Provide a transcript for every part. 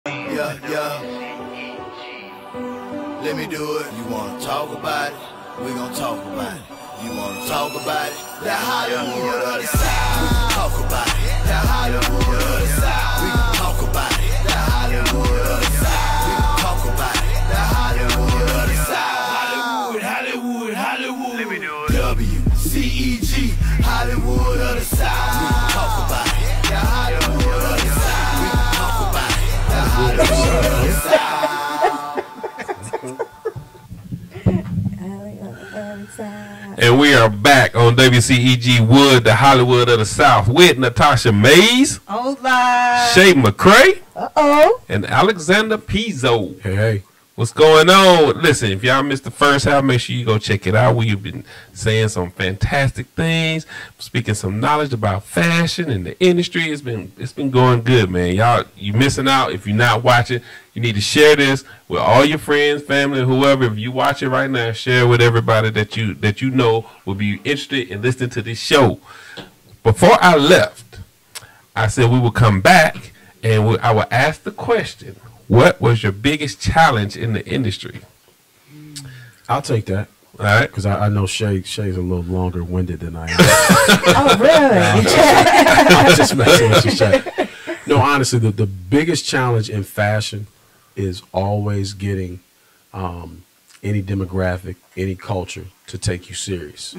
Yeah. Let me do it. You wanna talk about it? We gon' talk about it. You wanna talk about it? That Hollywood of the South. We gon' talk about it. That Hollywood of the South. We gon' talk about it. That Hollywood of the South. We gon' talk about it. That Hollywood of the South. Hollywood. Let me do it. WCEG, Hollywood of the South. We gon' talk about it. That Hollywood of the South. We gon' talk about it. That Hollywood of the South. And we are back on WCEGWOOD, the Hollywood of the South, with Natasha Mays, Hola. Shay McCray, and Alexander Pezo. Hey. What's going on? Listen, if y'all missed the first half, make sure you go check it out. We've been saying some fantastic things, speaking some knowledge about fashion and the industry. It's been going good, man. Y'all, you missing out if you're not watching. You need to share this with all your friends, family, whoever. If you watch it right now, share with everybody that you know will be interested in listening to this show. Before I left, I said we would come back and I would ask the question. What was your biggest challenge in the industry? I'll take that. All right. Because I know Shay's a little longer winded than I am. Oh, really? I'm just messing with you, Shay. No, honestly, the biggest challenge in fashion is always getting any demographic, any culture to take you serious.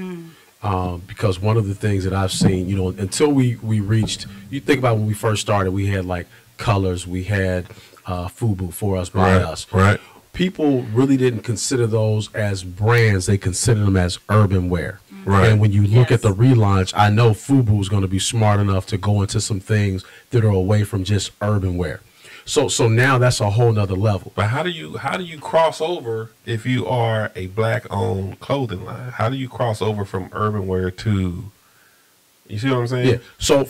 Because one of the things that I've seen, until we reached, you think about when we first started, we had like colors, we had FUBU, for us, by us. Right. People really didn't consider those as brands. They considered them as urban wear. Right. And when you look at the relaunch, I know FUBU is going to be smart enough to go into some things that are away from just urban wear. So now that's a whole nother level. But how do you cross over if you are a black-owned clothing line? How do you cross over from urban wear to, you see what I'm saying? Yeah. So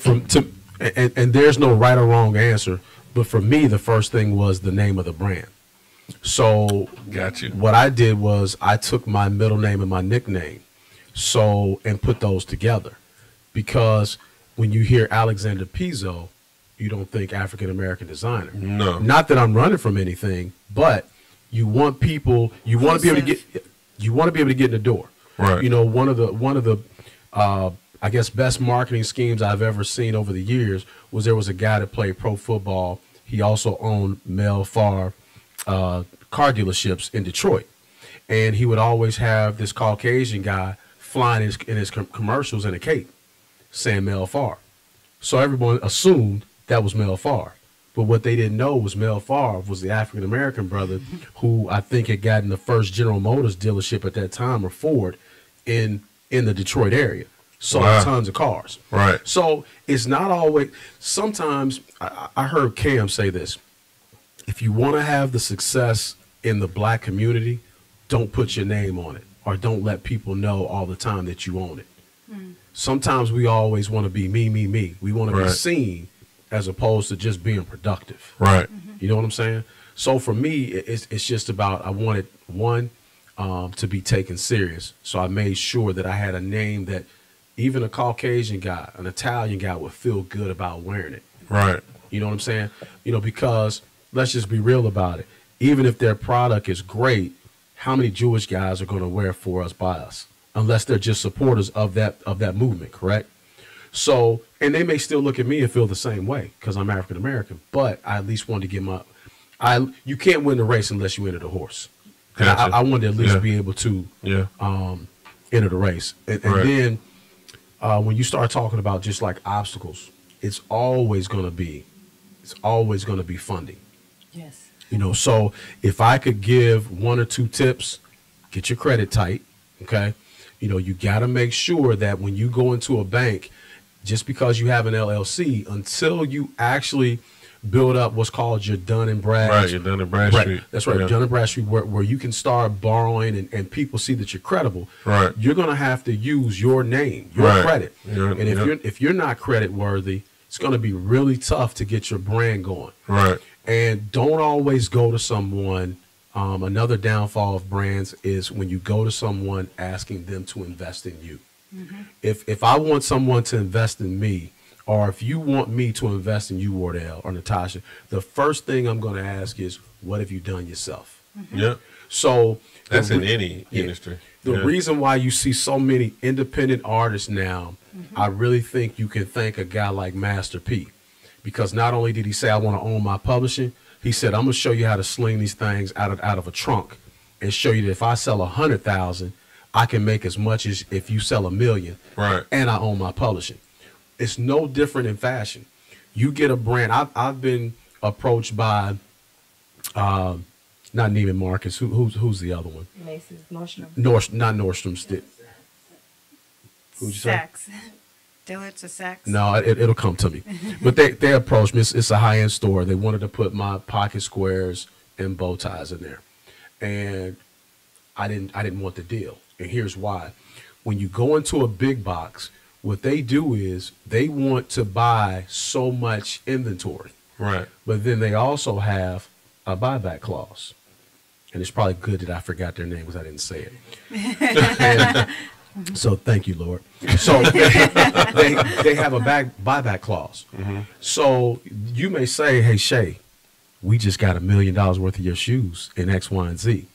and there's no right or wrong answer. But for me, the first thing was the name of the brand. So got you. What I did was I took my middle name and my nickname, and put those together. Because when you hear Alexander Pezo, you don't think African American designer. No. Not that I'm running from anything, but you want people. You want to be able to get. You want to be able to get in the door. Right. One of the I guess best marketing schemes I've ever seen over the years was there was a guy that played pro football. He also owned Mel Farr car dealerships in Detroit. And he would always have this Caucasian guy flying in his commercials in a cape saying Mel Farr. So everyone assumed that was Mel Farr. But what they didn't know was Mel Farr was the African-American brother who I think had gotten the first General Motors dealership at that time, or Ford, in the Detroit area. Sold tons of cars. Right. So it's not always, sometimes I heard Cam say this. If you want to have the success in the black community, don't put your name on it, or don't let people know all the time that you own it. Sometimes we always want to be me. We want to be seen as opposed to just being productive. Right. You know what I'm saying? So for me, it's just about, I wanted to be taken serious. So I made sure that I had a name that even a Caucasian guy, an Italian guy would feel good about wearing it. Right. You know what I'm saying? Because let's just be real about it. Even if their product is great, how many Jewish guys are going to wear for us, by us? Unless they're just supporters of that movement, correct? So, and they may still look at me and feel the same way because I'm African American, but I at least wanted to get you can't win the race unless you enter the horse. Gotcha. I wanted to at least be able to enter the race. And then when you start talking about just like obstacles, it's always going to be funding. Yes. So if I could give 1 or 2 tips, get your credit tight. Okay. You got to make sure that when you go into a bank, just because you have an LLC, until you actually build up what's called your Dun & Bradstreet. Right, your Dun & Bradstreet. That's right, Dun & Bradstreet, where you can start borrowing and people see that you're credible. Right. You're going to have to use your name, your credit. And if you're not credit worthy, it's going to be really tough to get your brand going. Right. And don't always go to someone. Another downfall of brands is when you go to someone asking them to invest in you. If I want someone to invest in me, or if you want me to invest in you, Wardelll or Natasha, the first thing I'm going to ask is, what have you done yourself? Yeah. So That's in any industry. The reason why you see so many independent artists now, I really think you can thank a guy like Master P, because not only did he say, I want to own my publishing, he said, I'm going to show you how to sling these things out of a trunk and show you that if I sell 100,000, I can make as much as if you sell 1 million. Right. And I own my publishing. It's no different in fashion. You get a brand. I've been approached by, not Neiman Marcus. Who's the other one? Macy's, Nordstrom. Not Nordstrom's. Who'd you say? Saks. Dillard's or Saks? No, it'll come to me. But they approached me. It's a high-end store. They wanted to put my pocket squares and bow ties in there. And I didn't want the deal. And here's why. When you go into a big box, what they do is they want to buy so much inventory. Right. But then they also have a buyback clause. And it's probably good that I forgot their name because I didn't say it. So thank you, Lord. So they have a buyback clause. So you may say, hey, Shay, we just got $1 million worth of your shoes in X, Y, and Z.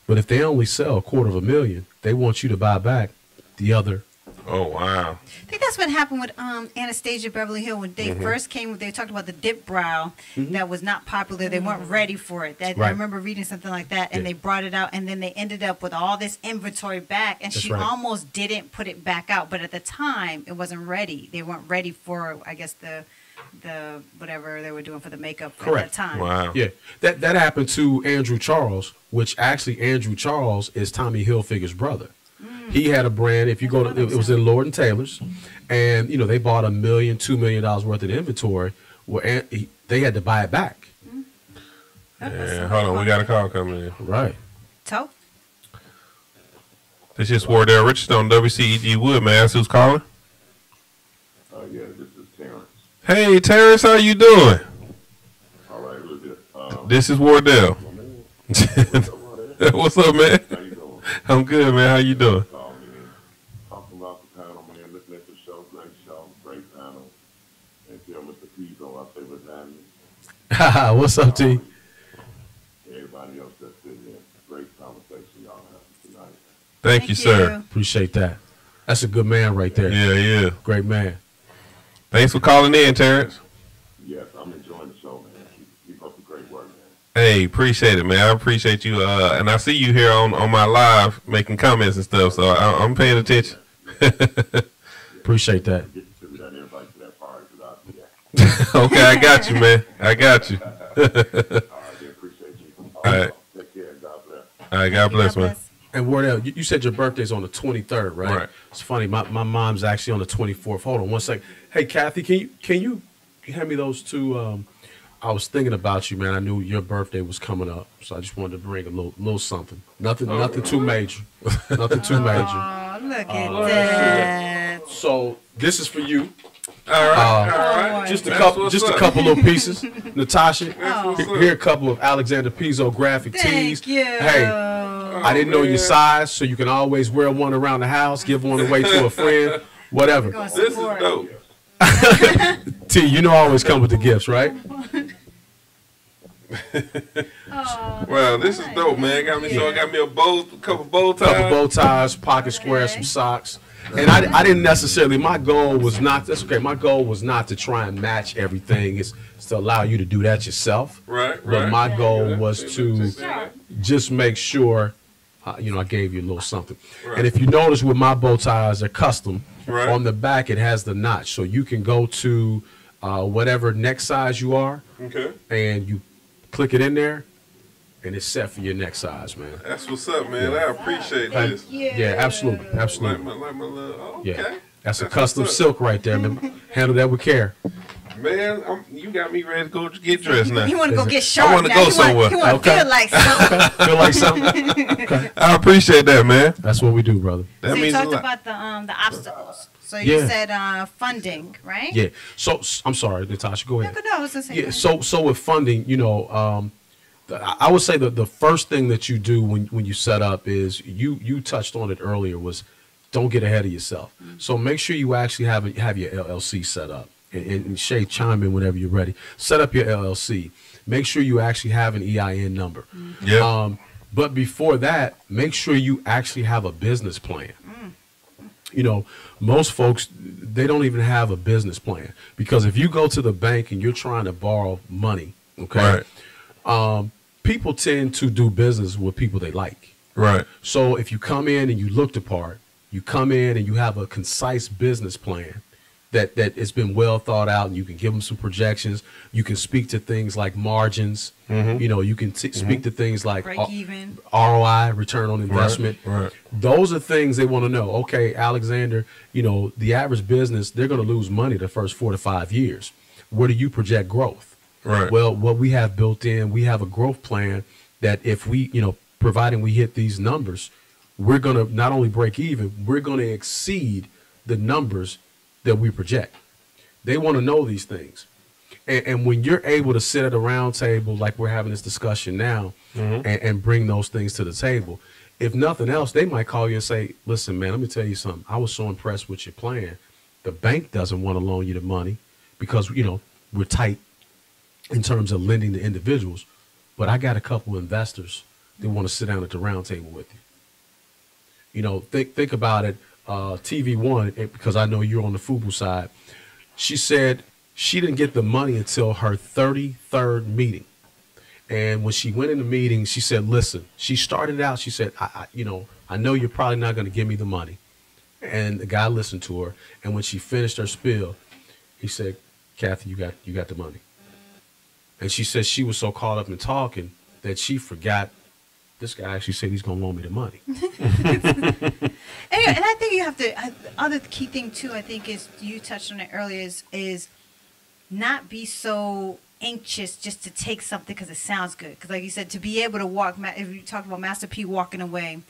But if they only sell $250,000, they want you to buy back the other. Oh, wow. I think that's what happened with Anastasia Beverly Hill when they first came. They talked about the dip brow that was not popular. They weren't ready for it. I remember reading something like that, and they brought it out, and then they ended up with all this inventory back, and she almost didn't put it back out. But at the time, it wasn't ready. They weren't ready for, I guess, the whatever they were doing for the makeup at that time. Wow. Yeah, that happened to Andrew Charles, which actually Andrew Charles is Tommy Hilfiger's brother. He had a brand. If you go to, it was in Lord and Taylor's, and they bought $1 million, $2 million worth of inventory. Well, they had to buy it back. Yeah, hold on, we got a call coming in. Right. So This is Wardelll Richardson on WCEGWOOD. May I ask who's calling? Yeah, this is Terrence. Hey, Terrence, how you doing? All right, look at This is Wardelll. What's up, man? how you doing? I'm good, man. How you doing? Talking about the panel, man. Looking at the show, great panel. And tell Mr. Pezo our favorite diamond. What's up, T? Everybody else that's been there. Great conversation y'all having tonight. Thank you, sir. Appreciate that. That's a good man right there. Yeah. Great man. Thanks for calling in, Terrence. Yes, I'm enjoying the show, man. Keep up the great work, man. Hey, appreciate it, man. I appreciate you. And I see you here on my live making comments and stuff, so I'm paying attention. Appreciate that. Get to that everybody to that party because I'll be there. Okay, I got you, man. I got you. All right, they appreciate you. All right. Take care. God bless. All right, God bless, man. And Wardelll, you said your birthday's on the 23rd, right? Right. It's funny. My mom's actually on the 24th. Hold on one second. Hey, Kathy, can you hand me those two? I was thinking about you, man. I knew your birthday was coming up, so I just wanted to bring a little something. Nothing too major. Nothing too major. Oh, look at that. So this is for you. All right. Just a That's couple, what's just a up. couple little pieces. Natasha, what's up. here a couple of Alexander Pezo graphic tees. Thank you. Hey, I didn't know your size, so you can always wear one around the house, give one away to a friend, whatever. This is dope. T, I always come with the gifts, right? Well, this is dope, man. Got me a couple bow ties. Couple bow ties, pocket squares, some socks. And I didn't necessarily, my goal was not to try and match everything. It's to allow you to do that yourself. Right. But my goal was to Right. just make sure, I gave you a little something. And if you notice with my bow ties, they're custom. Right. On the back, it has the notch. So you can go to whatever neck size you are, Okay. and you click it in there, and it's set for your neck size, man. That's what's up, man. I appreciate this. Yeah, absolutely. Like my little, okay. Yeah. That's a custom silk right there, man. Handle that with care. Man, you got me ready to go get dressed now. You want to go get sharp. I want to now. go somewhere. You want to Okay. feel like something. Feel like something? I appreciate that, man. That's what we do, brother. That So you means a talked lot. about the obstacles. So you Yeah. said funding, right? Yeah. So I'm sorry, Natasha. Go No, ahead. I was gonna say Yeah. So with funding, I would say that the first thing that you do when you set up is you touched on it earlier was don't get ahead of yourself. So make sure you actually have your LLC set up. and Shay, chime in whenever you're ready. Set up your LLC. Make sure you actually have an EIN number. Yeah. But before that, make sure you actually have a business plan. You know, most folks, they don't even have a business plan, because if you go to the bank and you're trying to borrow money, okay, people tend to do business with people they like. Right. So if you come in and you look the part, you come in and you have a concise business plan that it's been well thought out, and you can give them some projections. You can speak to things like margins. You know, you can speak to things like break even, ROI, return on investment. Right. Those are things they want to know. Okay, Alexander, you know, the average business, they're going to lose money the first 4 to 5 years. Where do you project growth? Right. Well, what we have built in, we have a growth plan that if we, you know, providing we hit these numbers, we're going to not only break even, we're going to exceed the numbers that we project. They want to know these things. And when you're able to sit at a round table like we're having this discussion now, and bring those things to the table, if nothing else, they might call you and say, listen, man, let me tell you something. I was so impressed with your plan. The bank doesn't want to loan you the money because, you know, we're tight in terms of lending to individuals. But I got a couple investors that want to sit down at the round table with you. You know, think about it. TV1, because I know you're on the FUBU side, she said she didn't get the money until her 33rd meeting. And when she went in the meeting, she said, listen, she started out, she said, I know you're probably not going to give me the money. And the guy listened to her. And when she finished her spiel, he said, Kathy, you got the money. And she said she was so caught up in talking that she forgot this guy actually said he's going to loan me the money. And I think you have to, other key thing too, I think is, you touched on it earlier, is not be so anxious just to take something because it sounds good. Because like you said, to be able to walk, if you talk about Master P walking away,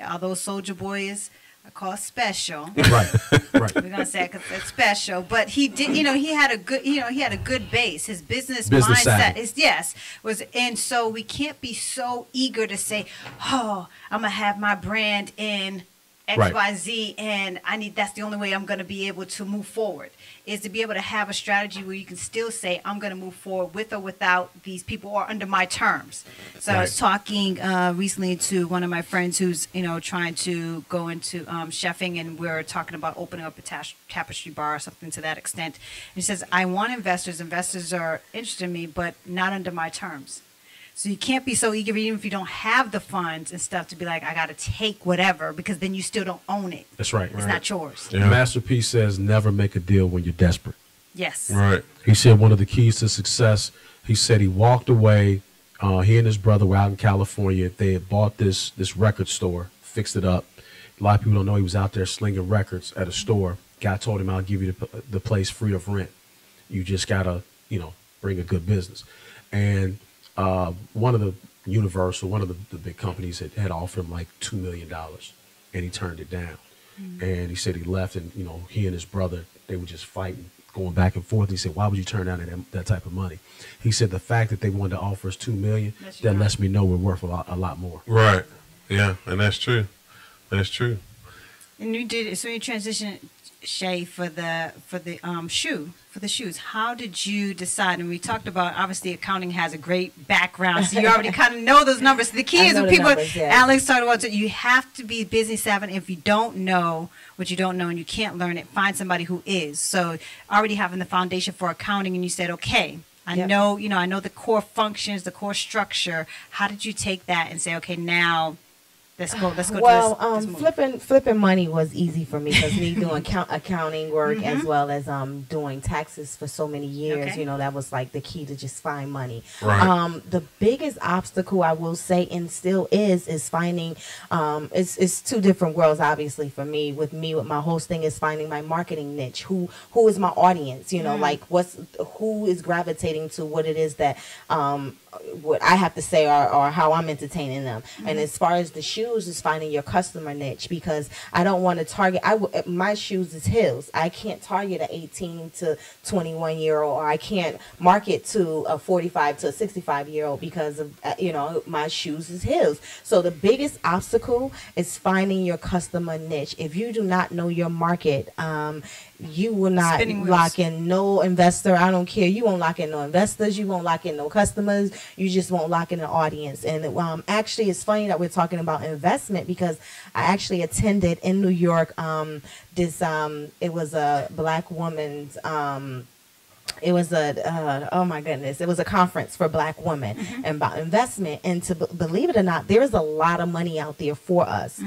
although Soulja Boy is, I call it special. Right. We're gonna say it because it's special, but he did. You know, he had a good base. His business mindset was, and so we can't be so eager to say, "Oh, I'm gonna have my brand in XYZ, and that's the only way I'm gonna be able to move forward." Is to be able to have a strategy where you can still say, "I'm gonna move forward with or without these people, or under my terms." So I was talking recently to one of my friends who's trying to go into chefing, and we're talking about opening up a tapestry bar or something to that extent. And he says, "I want investors. Investors are interested in me, but not under my terms." So you can't be so eager, even if you don't have the funds and stuff, to be like, I got to take whatever, because then you still don't own it. That's right. It's not yours. Yeah. Master P says never make a deal when you're desperate. Yes. Right. He said one of the keys to success, he said he walked away. He and his brother were out in California. They had bought this record store, fixed it up. A lot of people don't know he was out there slinging records at a store. Guy told him, I'll give you the place free of rent. You just got to, bring a good business. And one of the big companies had offered him like $2 million, and he turned it down. And he said he left, and he and his brother, they were just fighting, going back and forth. He said, why would you turn down that type of money? He said the fact that they wanted to offer us $2 million, that lets me know we're worth a lot more. Right. Yeah, and that's true. That's true. And you did, so you transitioned, Shay, for the shoes. How did you decide? And we talked about, obviously accounting has a great background, so you already kind of know those numbers. The key is when people, Alex talked about, you have to be business savvy. If you don't know what you don't know and you can't learn it, find somebody who is. So already having the foundation for accounting, and you said, okay, I know the core functions, the core structure. How did you take that and say, okay, now let's go. Well, flipping money was easy for me, because me doing accounting work as well as doing taxes for so many years. Okay. That was like the key to just find money. Right. The biggest obstacle, I will say, and still is finding. It's two different worlds, obviously, for me. With my hosting is finding my marketing niche. Who is my audience? Like who is gravitating to what it is that what I have to say or how I'm entertaining them. And as far as the shoes, is finding your customer niche, because I don't want to target. My shoes is heels. I can't target a 18 to 21 year old, or I can't market to a 45 to a 65 year old because of my shoes is heels. So the biggest obstacle is finding your customer niche. If you do not know your market, you will not lock in no investor. I don't care. You won't lock in no investors. You won't lock in no customers. You just won't lock in an audience. And actually, it's funny that we're talking about investment, because I actually attended in New York it was a black woman's it was oh my goodness, it was a conference for black women and about investment. And to believe it or not, there is a lot of money out there for us.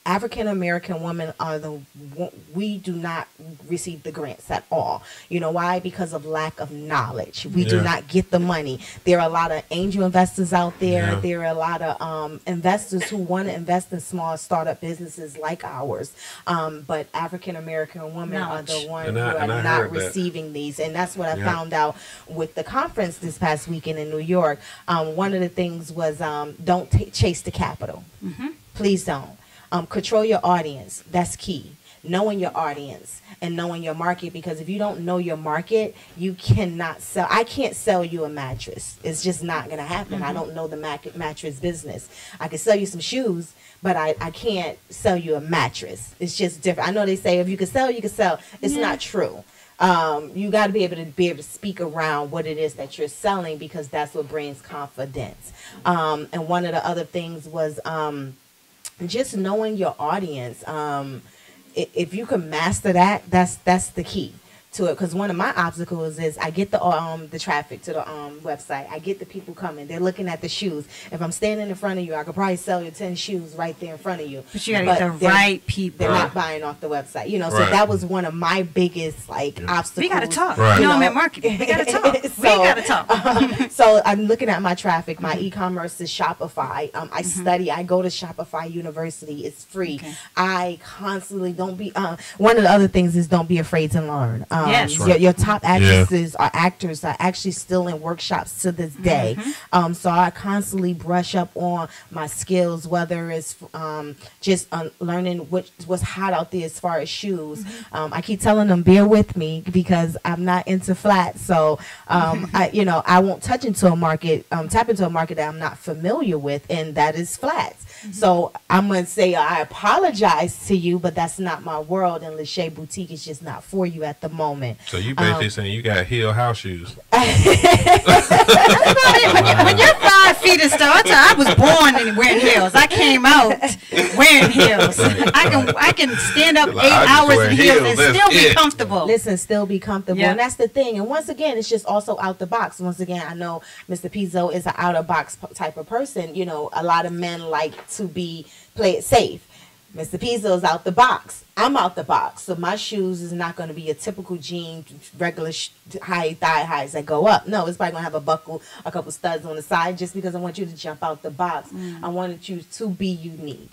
African American women we do not receive the grants at all. You know why? Because of lack of knowledge. We do not get the money. There are a lot of angel investors out there. Yeah. There are a lot of investors who want to invest in small startup businesses like ours. But African American women are the ones who are not receiving these. And that's what I found out with the conference this past weekend in New York. One of the things was don't chase the capital. Please don't. Control your audience. That's key. Knowing your audience and knowing your market, because if you don't know your market, you cannot sell. I can't sell you a mattress. It's just not going to happen. I don't know the mattress business. I can sell you some shoes, but I can't sell you a mattress. It's just different. I know they say if you can sell, you can sell. It's not true. You got to be able to speak around what it is that you're selling, because that's what brings confidence. And one of the other things was just knowing your audience. If you can master that, that's the key to it. Because one of my obstacles is I get the traffic to the website. I get the people coming. They're looking at the shoes. If I'm standing in front of you, I could probably sell you 10 shoes right there in front of you. But you gotta get the right people. They're not buying off the website. So that was one of my biggest obstacles. We gotta talk. I'm in marketing. We gotta talk. We gotta talk. So I'm looking at my traffic. My e-commerce is Shopify. I study. I go to Shopify University. It's free. I constantly one of the other things is don't be afraid to learn. Yes. Your top actresses or actors are actually still in workshops to this day. So I constantly brush up on my skills, whether it's just learning what's hot out there as far as shoes. I keep telling them, bear with me, because I'm not into flats. So I won't tap into a market that I'm not familiar with, and that is flats. So I'm going to say I apologize to you, but that's not my world, and Le Shay Boutique is just not for you at the moment. So you basically saying you got heel house shoes. When you're 5 feet and stuff, I was born wearing heels. I came out wearing heels. I can stand up 8 hours in heels and still be comfortable. Listen, still be comfortable. And that's the thing. And once again, it's just also out the box. Once again, I know Mr. Pezo is an out of box type of person. A lot of men like to play it safe. Mr. Pezo is out the box. I'm out the box. So my shoes is not going to be a typical jean, regular high thigh highs that go up. No, it's probably going to have a buckle, a couple studs on the side, just because I want you to jump out the box. I wanted you to be unique.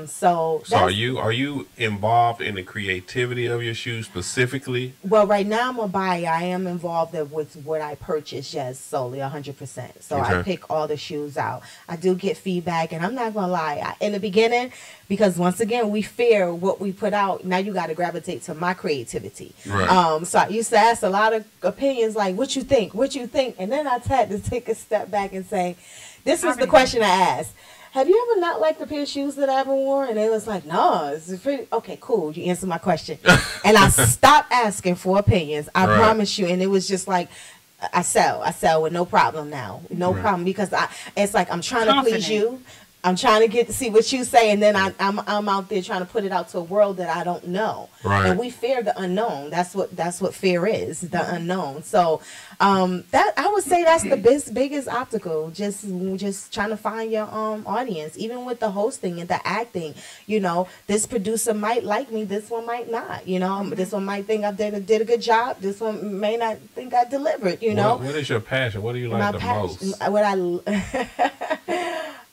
So are you involved in the creativity of your shoes specifically? Well, right now I'm a buyer. I am involved with what I purchase, yes, solely 100%. So I pick all the shoes out. I do get feedback, and I'm not going to lie. In the beginning, because once again, we fear what we put out. Now you got to gravitate to my creativity. Right. So I used to ask a lot of opinions like, what you think? What you think? And then I had to take a step back and say, this was the question I asked. Have you ever not liked a pair of shoes that I ever wore? And it was like, no, it's pretty, okay, cool. You answered my question. And I stopped asking for opinions. I promise you. And it was just like, I sell with no problem now. No problem, because it's like I'm trying to please you. I'm trying to get to see what you say, and then I'm out there trying to put it out to a world that I don't know. Right. And we fear the unknown. That's what fear is, the unknown. So that I would say that's the biggest obstacle. Just trying to find your audience. Even with the hosting and the acting, this producer might like me, this one might not. This one might think I did a good job. This one may not think I delivered. What is your passion? What do you like the most?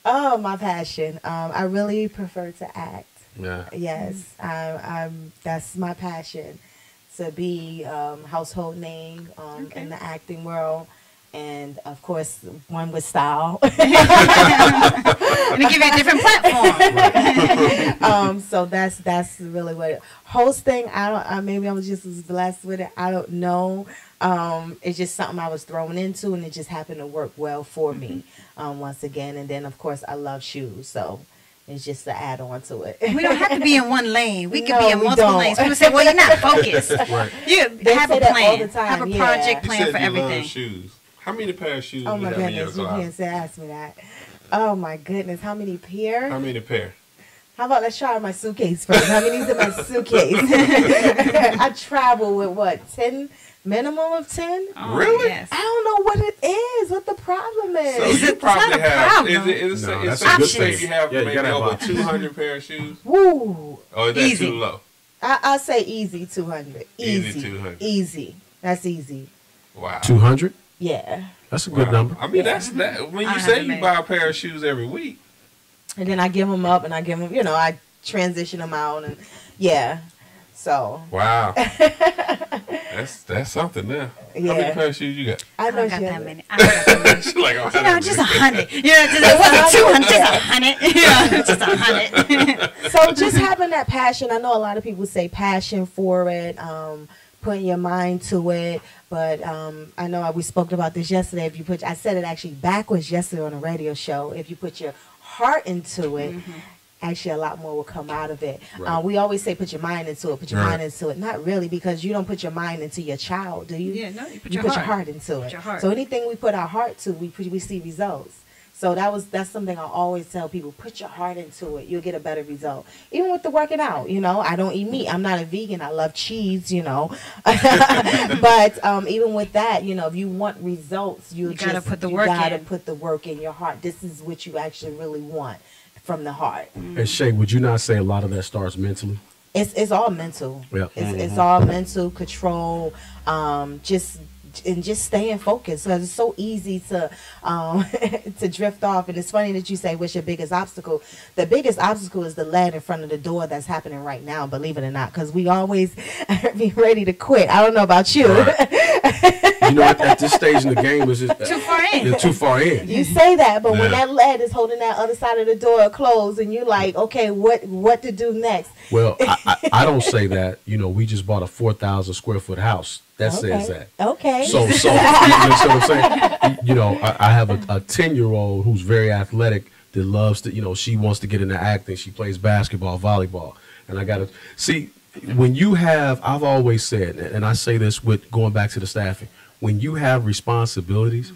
Oh, my passion. I really prefer to act. Yeah. Yes. That's my passion, to be household name in the acting world. And of course, one with style. And to give you a different platform. So that's really what hosting. Maybe I was just as blessed with it. I don't know. It's just something I was thrown into, and it just happened to work well for me. Once again, and then of course I love shoes, so it's just to add on to it. We don't have to be in one lane. We can No, be in we multiple don't. lanes. People say, "Well, you're not focused." Right. You They have say a that all plan. the time, Have a yeah. project You plan said for you everything. love shoes. How many pair of shoes Oh do you my have in your goodness, you closet? can't say ask me that. Oh my goodness, how many pair? How many pair? How about let's try my suitcase first? How many's in my suitcase? I travel with what, 10? Minimum of 10? Oh, Really? Yes. I don't know what it is. What the problem So is? you it's probably not a have. problem. Is No, it that's safe a to good say thing. you have Yeah, you maybe gotta have over options. 200 pair of shoes? Woo! Or is that Easy. too low? I'll say easy 200. Easy 200. Easy. That's easy. Wow. 200. Yeah. That's a good Wow. number. I mean, that's that. When I you have say it you made. buy a pair of shoes every week, And then I give them up, and I give them, I transition them out, and yeah. So wow, that's something now. How many yeah, pair of shoes you got? I I know don't got she that has- many. I don't got that many. She's like, oh, You know, just 100. You know, it wasn't 200, just 100. Yeah, just 100. So just having that passion. I know a lot of people say passion for it, putting your mind to it. But I know we spoke about this yesterday. I said it actually backwards yesterday on a radio show. If you put your heart into it, actually a lot more will come out of it. Right. We always say put your mind into it, put your Right. mind into it. Not really, because you don't put your mind into your child, do you? Yeah, no, you put You your put your heart. heart into it. your heart. So anything we put our heart to, we see results. So that's something I always tell people: put your heart into it. You'll get a better result. Even with the working out, I don't eat meat. I'm not a vegan. I love cheese, But even with that, if you want results, you gotta put the work gotta in. put the work in your heart. This is what you actually really want from the heart. And Shay, would you not say a lot of that starts mentally? It's all mental. Yeah. It's all mental control. Just staying focused, because it's so easy to to drift off. And it's funny that you say what's your biggest obstacle. The biggest obstacle is the lead in front of the door that's happening right now, believe it or not, because we always be ready to quit. I don't know about you. At this stage in the game, it's just Too far in. You're too far in. You say that, but when Yeah. that lead is holding that other side of the door closed, and you're like, okay, what to do next? Well, I don't say that. We just bought a 4,000 square foot house. That says that. Okay. So you see what I'm saying? I have a 10-year-old who's very athletic that loves to, she wants to get into acting. She plays basketball, volleyball. And I got to see, when you have, I've always said, and I say this with going back to the staffing, when you have responsibilities,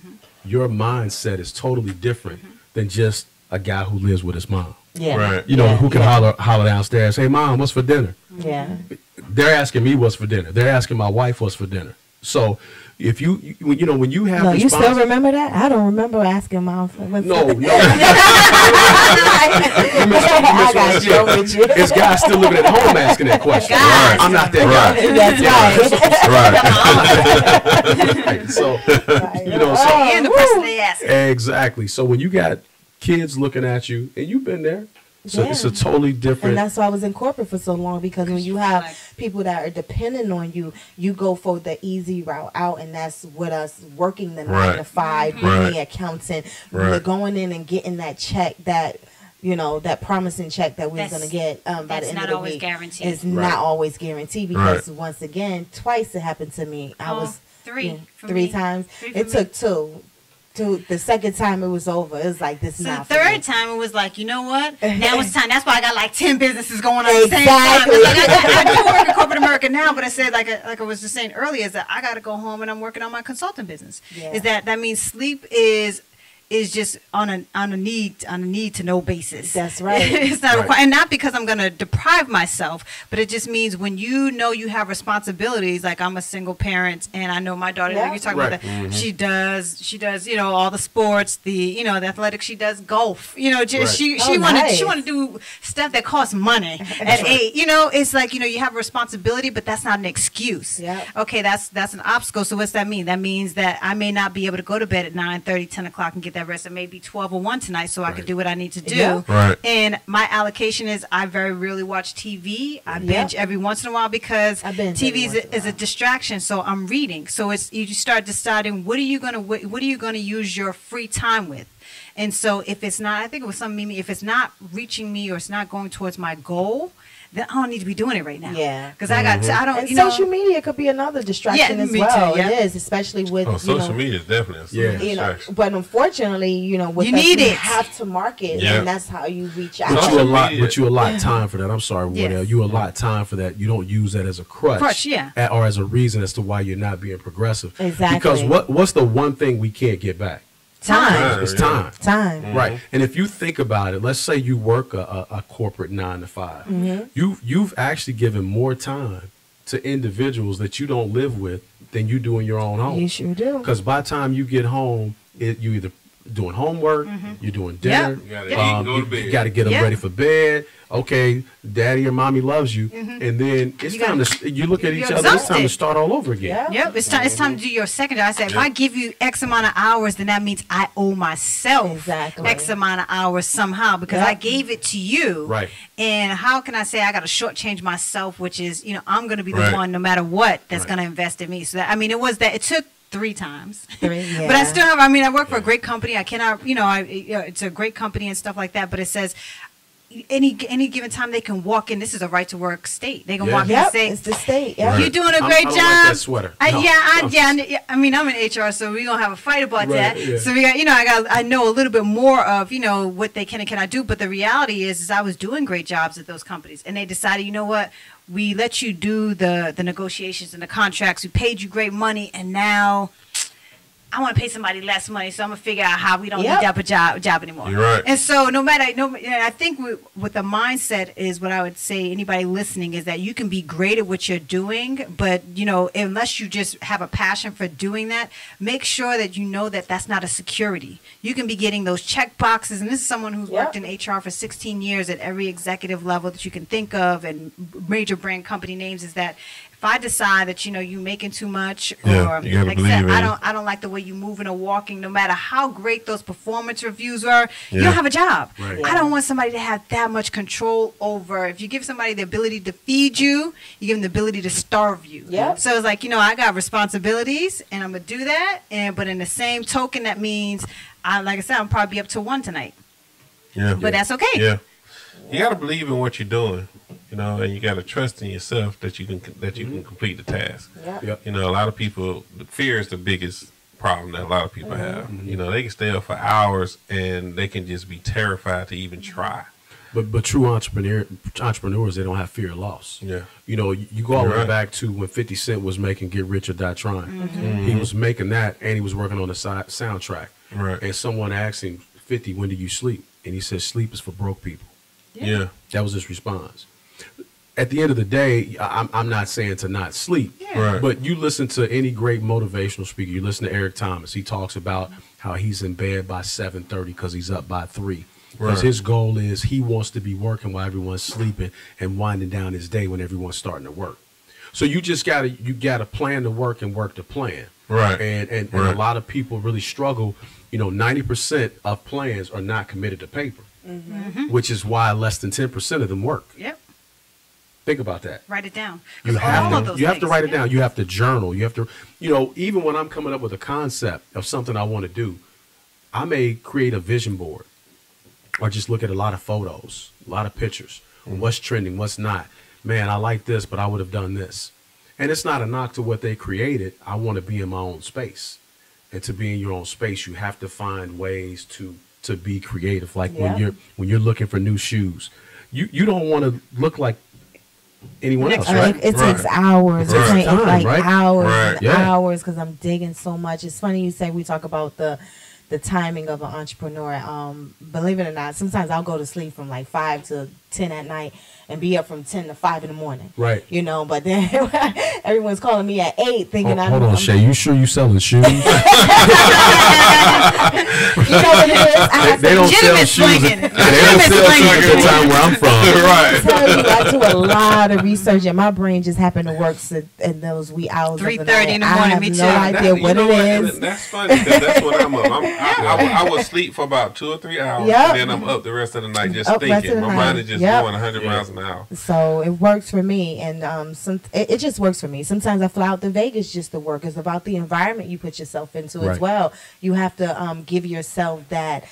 your mindset is totally different than just a guy who lives with his mom. Yeah. Right. Who can holler downstairs, hey, Mom, what's for dinner? Yeah. They're asking me what's for dinner. They're asking my wife what's for dinner. So if when you have No, you still remember that? I don't remember asking mom for what's No. I got you, I'm with you. It's guys still living at home asking that question. Guys. I'm not that guy. That's right. Right. So And the person they ask. exactly. So when you got kids looking at you, and you've been there, so it's a totally different. And that's why I was in corporate for so long, because when you have Like- people that are dependent on you, you go for the easy route out, and that's with us working the 9 to 5, being Right. the accountant, Right. we're going in and getting that check, that promising check that we're That's- going to get by the that's end not of the always week. guaranteed. It's Right. not always guaranteed, because once again, twice it happened to me. I Oh, was three for 3 me. times. 3 for It me. took 2. The second time it was over. It was like, this So not the for me. third time it was like, you know what? Now it's time. That's why I got like 10 businesses going on at the same time. Exactly. It's like I do work in corporate America now, but I said like I was just saying earlier, is that I got to go home and I'm working on my consulting business. Yeah. Is that means sleep is just on a need to know basis. That's right. It's not Right. required, and not because I'm going to deprive myself, but it just means when you know you have responsibilities. Like I'm a single parent, and I know my daughter. Yeah. Like you're talking Right. about that. She does all the sports, the athletics. She does golf. Just Right. she Oh, wanted nice. she want to do stuff that costs money at 8. It's like you have a responsibility, but that's not an excuse. Yeah. Okay, that's an obstacle. So what's that mean? That means that I may not be able to go to bed at 9:30, 10 o'clock and get that that rest. It may be 12 or 1 tonight, so I could do what I need to do. Yeah. Right. And my allocation is I very rarely watch TV. I binge every once in a while because TV is a distraction. So I'm reading. So it's you start deciding what are you gonna use your free time with. And so if it's not, I think it was some meme, if it's not reaching me or it's not going towards my goal, then I don't need to be doing it right now. Yeah. Because I don't, and social media could be another distraction as well. Too, yeah. It is, especially with, social media is definitely a distraction. But unfortunately, with you need it. Have to market, and that's how you reach out. But you allot time for that. I'm sorry, Wardelll. You allot time for that. You don't use that as a crutch, or as a reason as to why you're not being progressive. Exactly. Because what's the one thing we can't get back? Time. It's time. Time. Mm-hmm. Right. And if you think about it, let's say you work a corporate 9 to 5. Mm-hmm. You've actually given more time to individuals that you don't live with than you do in your own home. You sure do. Because by the time you get home, you either doing homework, you're doing dinner, you got to get them ready for bed. Okay, daddy or mommy loves you, and then it's time to you look at each other. It's time to start all over again. Yep, it's time to do your second job. I said, if I give you X amount of hours, then that means I owe myself X amount of hours somehow because I gave it to you. Right. And how can I say I got to shortchange myself, which is, I'm going to be the one no matter what that's going to invest in me. So that, it took 3 times. But I still have, I work for a great company. I cannot, it's a great company and stuff like that, but it says, any given time they can walk in. This is a right to work state. They can walk in and say, "It's the state. Right. You're doing a great job." I like that sweater. I'm in HR, so we're gonna have a fight about that. Yeah. So we got, I know a little bit more of what they can and cannot do. But the reality is I was doing great jobs at those companies, and they decided, you know what, we let you do the negotiations and the contracts. We paid you great money, and now I want to pay somebody less money, so I'm gonna figure out how we don't need that job anymore. You're right. And so I think with the mindset is what I would say. Anybody listening is that you can be great at what you're doing, but unless you just have a passion for doing that, make sure that you know that that's not a security. You can be getting those check boxes, and this is someone who's worked in HR for 16 years at every executive level that you can think of, and major brand company names. Is that if I decide that you're making too much, or like I said, I don't like the way you moving or walking, no matter how great those performance reviews are, you don't have a job. Right. I don't want somebody to have that much control over. If you give somebody the ability to feed you, you give them the ability to starve you. Yeah. So it's like, I got responsibilities and I'm gonna do that, but in the same token, that means like I said, I'm probably up to 1 tonight. Yeah. But that's okay. Yeah. You got to believe in what you're doing, and you got to trust in yourself that you can complete the task. Yep. A lot of people, fear is the biggest problem that a lot of people have. They can stay up for hours and they can just be terrified to even try. But true entrepreneurs, they don't have fear of loss. Yeah. You go all the way back to when 50 Cent was making Get Rich or Die Trying. He was making that, and he was working on the soundtrack. Right. And someone asked him, 50, when do you sleep? And he said, sleep is for broke people. Yeah. That was his response. At the end of the day, I'm not saying to not sleep, Right. but you listen to any great motivational speaker. You listen to Eric Thomas. He talks about how he's in bed by 7:30 because he's up by 3. Because his goal is he wants to be working while everyone's sleeping and winding down his day when everyone's starting to work. So you just gotta plan to work and work to plan. Right. And a lot of people really struggle. 90% of plans are not committed to paper, which is why less than 10% of them work. Yep. Think about that. Write it down. You have to write it down. You have to journal. You have to, even when I'm coming up with a concept of something I want to do, I may create a vision board or just look at a lot of photos, a lot of pictures, what's trending, what's not. Man, I like this, but I would have done this. And it's not a knock to what they created. I want to be in my own space. And to be in your own space, you have to find ways to be creative. Like when you're looking for new shoes, you don't want to look like anyone else, right? It takes hours. It takes hours and hours because I'm digging so much. It's funny you say we talk about the timing of an entrepreneur. Believe it or not, sometimes I'll go to sleep from like 5 to 10 at night and be up from 10 to 5 in the morning. Right. You know, but then everyone's calling me at 8 thinking Hold on, Shay. You sure you selling shoes? You know what it is? I have They to don't sell shoes. They don't sell shoes at the time where I'm from. Right. tell you, I do a lot of research, and my brain just happened to work in those wee hours. 3:30 in the morning, I have me no too. idea what it is. That's funny because that's what I'm up. I will sleep for about 2 or 3 hours, Yep. and then I'm up the rest of the night just Up rest of thinking. the My night. mind is just Yep. going 100 miles an hour. So it works for me, and it just works for me. Sometimes I fly out to Vegas just to work. It's about the environment you put yourself into as Right. well. You have to give yourself that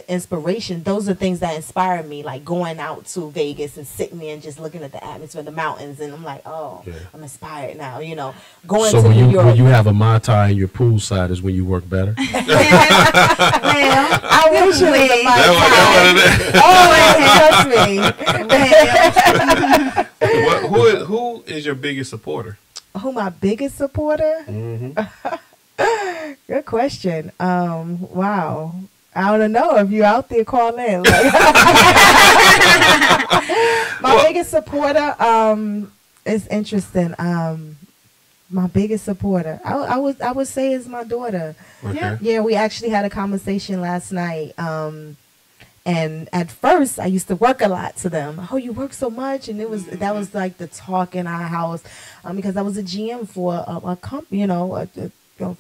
inspiration. Those are things that inspire me, like going out to Vegas and sitting there and just looking at the atmosphere, the mountains, and I'm like, oh, Yeah. I'm inspired now. You know, going So to when New you York. when you have a Mai Tai in your poolside is when you work better. I wish it was a my time. Oh, trust me. Who is your biggest supporter? Who my biggest supporter? Mm-hmm. Good question. Wow. I don't know if you out there, call in. Like, my biggest supporter. It's interesting. My biggest supporter. I would say is my daughter. Okay. Yeah, we actually had a conversation last night. And at first, I used to work a lot to them. Oh, you work so much, and that was like the talk in our house, because I was a GM for a company, a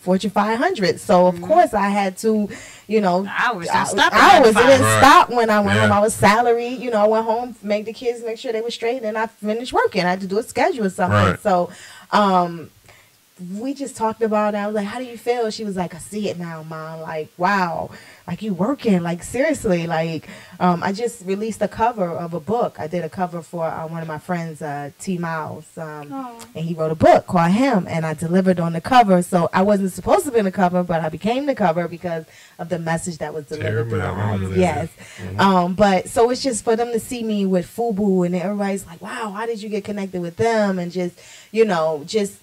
Fortune 500. So of course I had to, Hours don't stop at hours. It 9 to 5. didn't Right. stop when I went Yeah. home. I was salaried. I went home, make the kids, make sure they were straight, and I finished working. I had to do a schedule or something. Right. So, we just talked about it. I was like, how do you feel? She was like, I see it now, Mom. Like, wow. Like, you working. Like, seriously. Like, I just released a cover of a book. I did a cover for one of my friends, T. Miles. And he wrote a book called Him. And I delivered on the cover. So I wasn't supposed to be in the cover, but I became the cover because of the message that was delivered through the eyes. Yes. But so it's just for them to see me with FUBU, and everybody's like, wow, how did you get connected with them? And just,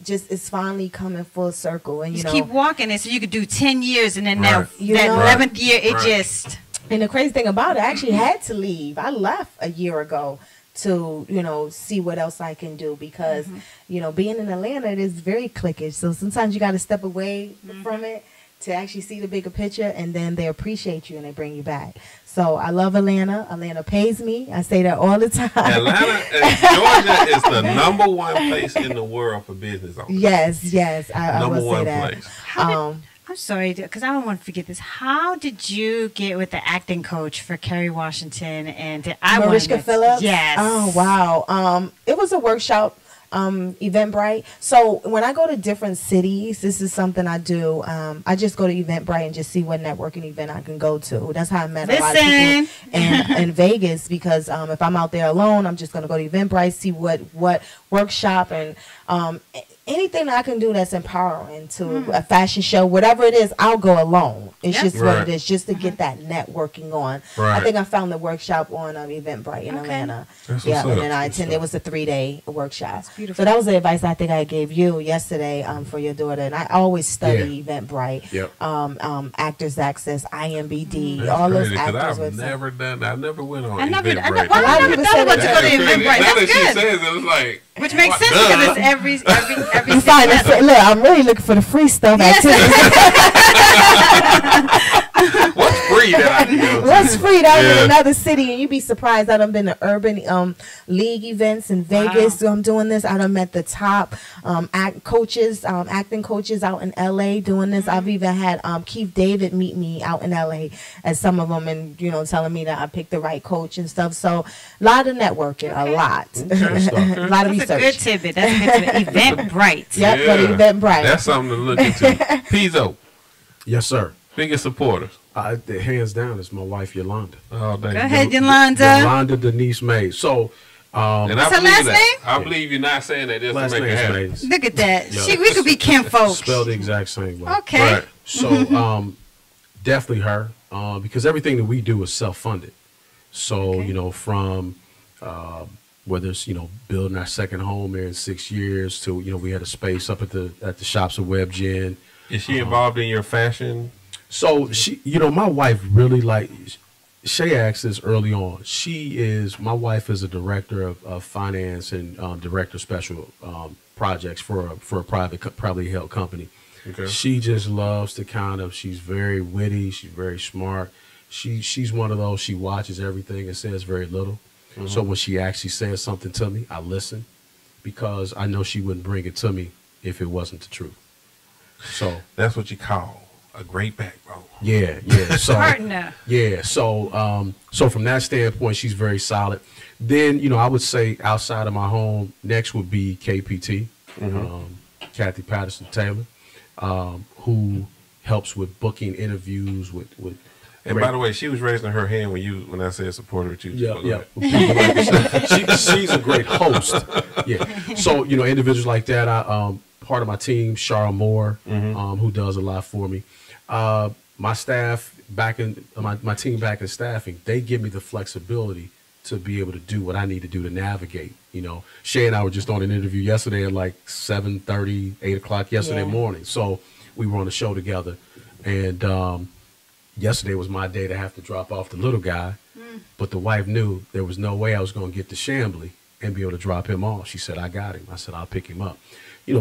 just it's finally coming full circle. And, Just keep walking it so you could do 10 years, and then Right. that 11th year, it Right. just... And the crazy thing about it, I actually had to leave. I left a year ago to, see what else I can do because, being in Atlanta, it is very cliquish. So sometimes you got to step away from it to actually see the bigger picture, and then they appreciate you and they bring you back. So I love Atlanta. Atlanta pays me. I say that all the time. Atlanta, Georgia is the #1 place in the world for business owners. Yes. I will say #1 that. place. I'm sorry, because I don't want to forget this. How did you get with the acting coach for Kerry Washington and Mariska Phillips? Yes. Oh, wow. It was a workshop, Eventbrite. So when I go to different cities, this is something I do. I just go to Eventbrite and just see what networking event I can go to. That's how I met a lot of people in Vegas, because if I'm out there alone, I'm just going to go to Eventbrite, see what workshop and anything that I can do that's empowering to a fashion show, whatever it is, I'll go alone. It's just what Right. it is, just to get that networking on. Right. I think I found the workshop on Eventbrite in Atlanta. That's Yeah, what's and up. then I attended. It was a 3-day workshop. beautiful. So that was the advice I think I gave you yesterday for your daughter. And I always study Eventbrite, Yep. Actors Access, IMBD, That's all those crazy, 'cause actors. I've never went on I never Eventbrite. thought A lot of people about say you that. go to That's crazy. Eventbrite. Now that That's she good. says it, it's like, Which makes what? sense Duh. because it's every You 6 find months. it. Look, I'm really looking for the free stuff. Yes. Activities. What's free that I can go to? What's free? That was Yeah. in another city, and you'd be surprised. I done been to urban league events in Vegas. So I'm doing this. I done met the top acting coaches out in LA doing this. I've even had Keith David meet me out in LA at some of them, and telling me that I picked the right coach and stuff. So a lot of networking, a lot, a lot of That's a good research. tidbit. That's a good tidbit. Eventbrite. Yep, go to Eventbrite. That's something to look into. Pezo, Yes, sir. biggest supporters. Hands down, it's my wife Yolanda. Oh, Go ahead, Yolanda. Yolanda Denise Mays. So, And What's I her believe last that. name? I believe you're not saying that just last to make name it is happen. Mays. Look at that. Yeah. We could be kin folks. Spelled the exact same way. Okay. Right. So, definitely her, because everything that we do is self-funded. So, Okay. from whether it's building our second home here in 6 years to we had a space up at the shops of Web Gen. Is she involved in your fashion? So she, my wife really Shay asked this early on. My wife is a director of finance and director of special projects for a privately held company. Okay. She just loves to she's very witty. She's very smart. She's one of those, she watches everything and says very little. So when she actually says something to me, I listen because I know she wouldn't bring it to me if it wasn't the truth. So that's what you call a great backbone. Yeah. So partner. Yeah. So so from that standpoint, she's very solid. Then, I would say outside of my home, next would be KPT, Kathy Patterson Taylor, who helps with booking interviews with and by the way, she was raising her hand when I said supporter with you. Yeah. She's a great host. Yeah. So, individuals like that, part of my team, Charles Moore, who does a lot for me. My staff my team back in staffing, they give me the flexibility to be able to do what I need to do to navigate. Shay and I were just on an interview yesterday at like 7:30, 8 o'clock yesterday morning. So we were on the show together, and yesterday was my day to have to drop off the little guy, but the wife knew there was no way I was going to get to Chamblee and be able to drop him off. She said, I got him. I said, I'll pick him up.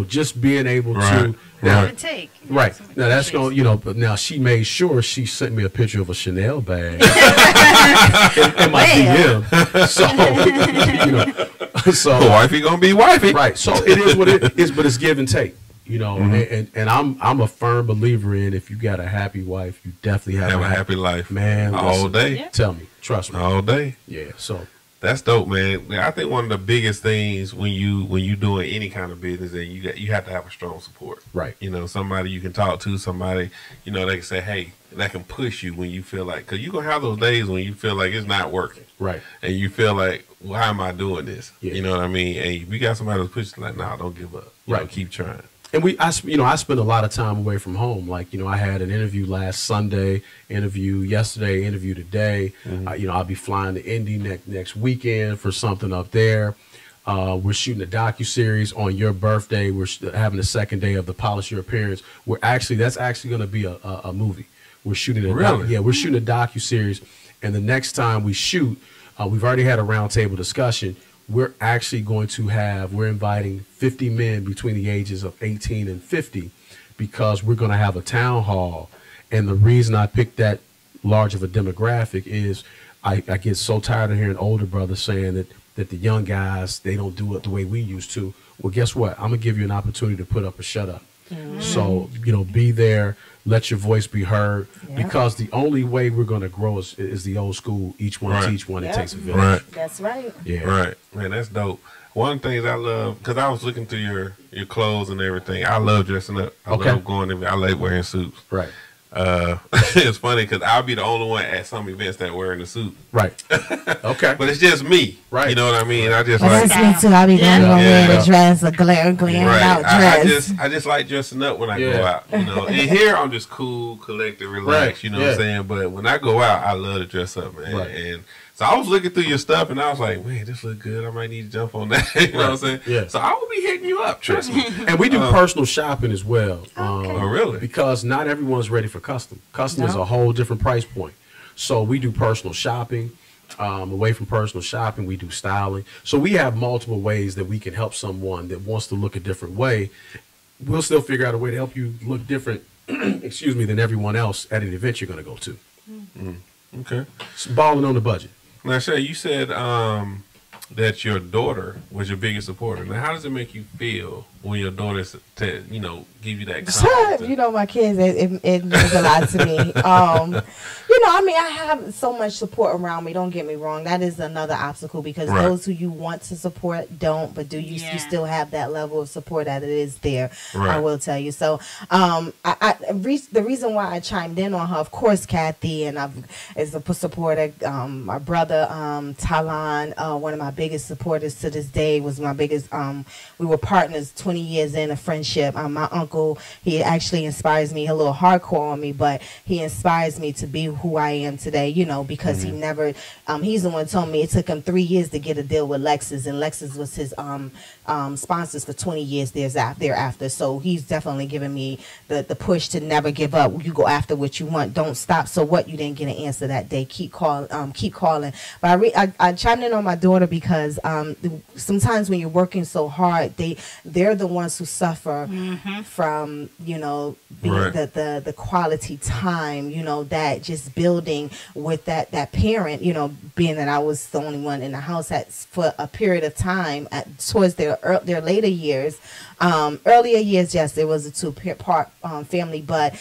Just being able to now, take. Right. Now that's going, but now she made sure she sent me a picture of a Chanel bag in my DM. So wifey gonna be wifey. Right. So it is what it is, but it's give and take. And I'm a firm believer in if you got a happy wife, you definitely have a happy life, man. All day. Yeah. Tell me, trust me, all day. Yeah. So that's dope, man. I think one of the biggest things when you doing any kind of business, and you have to have a strong support. Right. Somebody you can talk to, somebody they can say, hey, that can push you when you feel like, because you're gonna have those days when you feel like it's not working. Right. And you feel like, why am I doing this? Yeah. You know what I mean? And we got somebody who's pushing like, nah, don't give up. Right. Keep trying. And I spend a lot of time away from home. Like, I had an interview last Sunday, interview yesterday, interview today. I'll be flying to Indy next weekend for something up there. We're shooting a docuseries on your birthday. We're having the second day of the Polish Your Appearance. That's actually going to be a movie. We're shooting we're shooting a docuseries. And the next time we shoot, we've already had a roundtable discussion. We're actually we're inviting 50 men between the ages of 18 and 50 because we're going to have a town hall. And the reason I picked that large of a demographic is I get so tired of hearing older brothers saying that the young guys, they don't do it the way we used to. Well, guess what? I'm going to give you an opportunity to put up or shut up. So, be there, let your voice be heard, because the only way we're going to grow is the old school, each one teach one, it takes a village. Right. That's right. Yeah. Right. Man, that's dope. One of the things I love, because I was looking through your clothes and everything, I love dressing up. I love going I like wearing suits. Right. It's funny because I'll be the only one at some events that wearing a suit. Right. Okay. But it's just me. Right. You know what I mean? I just That's me too. I'll be going wearing a dress, a glaring out dress. I just like dressing up when I go out. And here I'm just cool, collected, relaxed. You know what I'm saying? But when I go out, I love to dress up, man. Right. And so I was looking through your stuff, and I was like, man, this look good. I might need to jump on that. You know what I'm saying? Yeah. So I will be hitting you up. Trust me. And we do personal shopping as well. Oh, really? Because not everyone's ready for custom. Custom is a whole different price point. So we do personal shopping. Away from personal shopping, we do styling. So we have multiple ways that we can help someone that wants to look a different way. We'll still figure out a way to help you look different, than everyone else at an event you're going to go to. Okay. It's balling on the budget. Now, Shay, you said that your daughter was your biggest supporter. Now, how does it make you feel when your daughter, give you that confidence? My kids, it means a lot to me. I have so much support around me. Don't get me wrong. That is another obstacle because those who you want to support don't, but you still have that level of support that it is there. Right. I will tell you. So the reason why I chimed in on her, of course, Kathy, and is a supporter. My brother, Talan, one of my biggest supporters to this day, was my biggest, we were partners 20 20 years in a friendship. My uncle, he actually inspires me, a little hardcore on me, but he inspires me to be who I am today, you know, because he never, he's the one who told me it took him 3 years to get a deal with Lexus, and Lexus was his sponsors for 20 years thereafter. So he's definitely given me the push to never give up. You go after what you want. Don't stop. So what? You didn't get an answer that day. Keep calling. But I chimed in on my daughter because sometimes when you're working so hard, they're the ones who suffer from, you know, being the quality time, you know, that just building with that parent, you know, being that I was the only one in the house for a period of time towards their later years. Earlier years, yes, there was a two-part family, but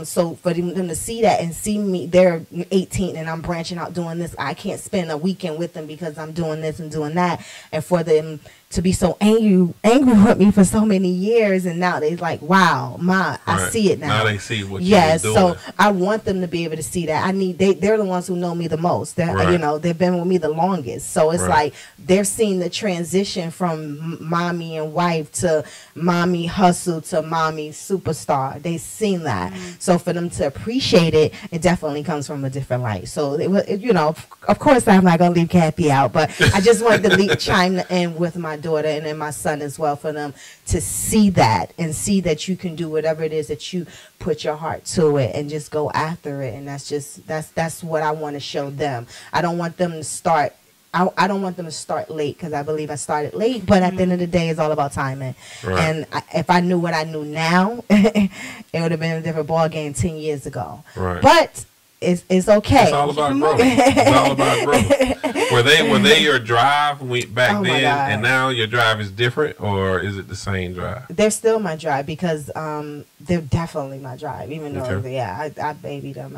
so for them to see that and see me, they're 18 and I'm branching out doing this. I can't spend a weekend with them because I'm doing this and doing that, and for them to be so angry with me for so many years, and now they're like, wow, Ma, I see it now. Now they see what you're doing. So I want them to be able to see that. They're the ones who know me the most. You know, they've been with me the longest. So it's like they're seeing the transition from mommy and wife to mommy hustle to mommy superstar. They've seen that. So for them to appreciate it, it definitely comes from a different light. So you know, of course I'm not gonna leave Kathy out, but I just wanted to chime in with my daughter and then my son as well, for them to see that and see that you can do whatever it is that you put your heart to it and just go after it. And that's what I want to show them. I don't want them to start I don't want them to start late, because I believe I started late, but at the end of the day, it's all about timing. And if I knew what I knew now, it would have been a different ball game 10 years ago. But it's okay. It's all about growth. It's all about growth. Were they your drive back then, and now your drive is different, or is it the same drive? They're still my drive, because they're definitely my drive, even though I babied them.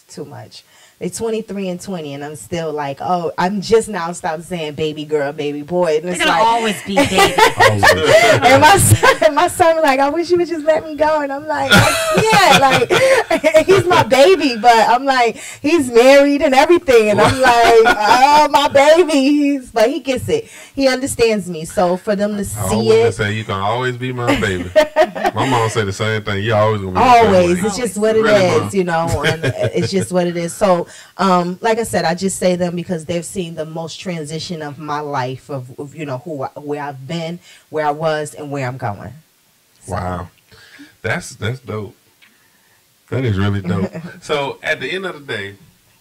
Too much. They're 23 and 20, and I'm still like, oh, I'm just now stopped saying baby girl, baby boy. And it's gonna always be baby. And my son like, I wish you would just let me go. And I'm like, yeah, like he's my baby, but I'm like, he's married and everything, and I'm like, oh, my baby. But he gets it. He understands me. So for them to see it, say you can always be my baby. My mom said the same thing. You always gonna be always. It's just what it is, you know, and it's just what it is. So. Like I said, I just say them because they've seen the most transition of my life, of you know, where I've been, where I was, and where I'm going. So. Wow, that's dope. That is really dope. So at the end of the day,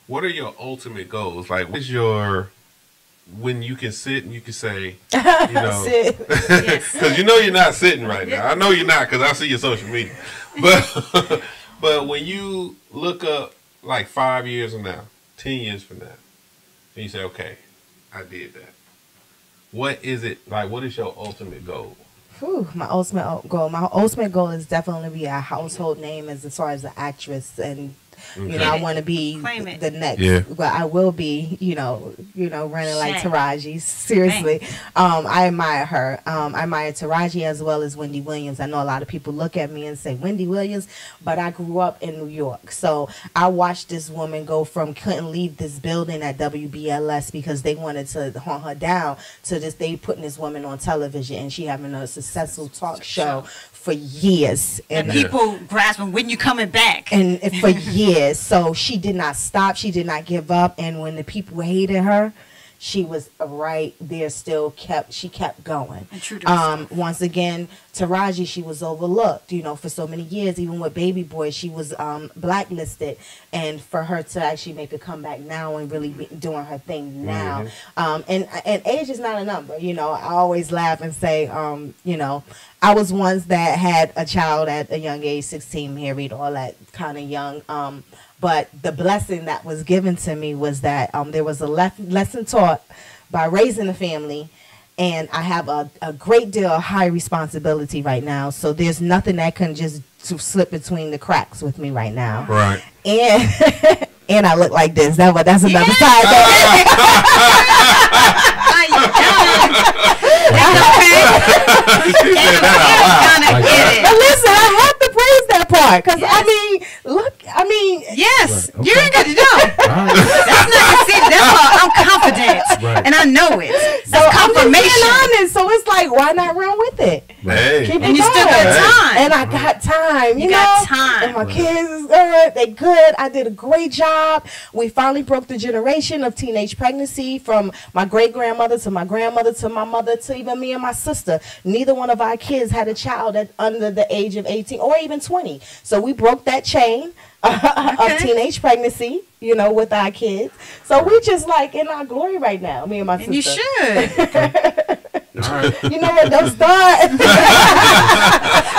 what are your ultimate goals? Like, what is when you can sit and you can say, you know, because you know you're not sitting right now. I know you're not, because I see your social media. But when you look up, like 5 years from now, 10 years from now, and you say, okay, I did that. What is it, like, what is your ultimate goal? My ultimate goal is definitely to be a household name as far as an actress, and you know, I want to be the next, but I will be, you know, running like Taraji. Seriously, I admire her. I admire Taraji as well as Wendy Williams. I know a lot of people look at me and say Wendy Williams, but I grew up in New York, so I watched this woman go from couldn't leave this building at WBLS because they wanted to hunt her down to this. They putting this woman on television, and she having a successful talk show for years, and people grasping, when you coming back, and for years. So she did not stop, she did not give up, and when the people hated her, she was right there, she kept going. Once again, Taraji, she was overlooked, you know, for so many years. Even with Baby Boy, she was blacklisted, and for her to actually make a comeback now and really be doing her thing now. And age is not a number, you know. I always laugh and say, you know, I was ones that had a child at a young age, 16, married, all that kind of young. But the blessing that was given to me was that there was a lesson taught by raising a family, and I have a great deal of high responsibility right now. So there's nothing that can just slip between the cracks with me right now. Right. And and I look like this. That's another side. But listen, I have to praise that part, because I mean, yes, you ain't got to know. That's not conceited. That's all. I'm confident, and I know it. So I'm just being honest. So it's like, why not run with it? Hey, got time. And I got time. You got know? time. And my kids is good. They good. I did a great job. We finally broke the generation of teenage pregnancy from my great-grandmother to my grandmother to my mother to even me and my sister. Neither one of our kids had a child at under the age of 18 or even 20. So we broke that chain of teenage pregnancy, you know, with our kids. So we just like in our glory right now, me and my sister. And you should. All right. You know what? Don't start.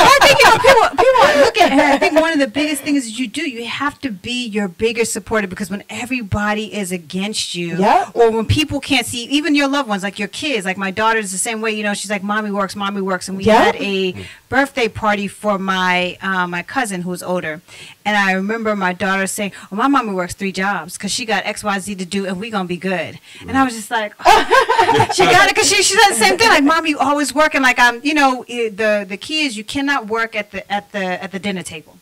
I think, you know, people look at her. I think one of the biggest things that you do, you have to be your biggest supporter, because when everybody is against you, or when people can't see, even your loved ones, like your kids, like my daughter is the same way. You know, she's like, mommy works, and we had a birthday party for my my cousin who's older, and I remember my daughter saying, "Oh, my mommy works 3 jobs because she got XYZ to do, and we gonna be good." And I was just like, oh. She got it because she said the same thing. Like, mommy, you always working. Like, you know, the key is you cannot work at the dinner table.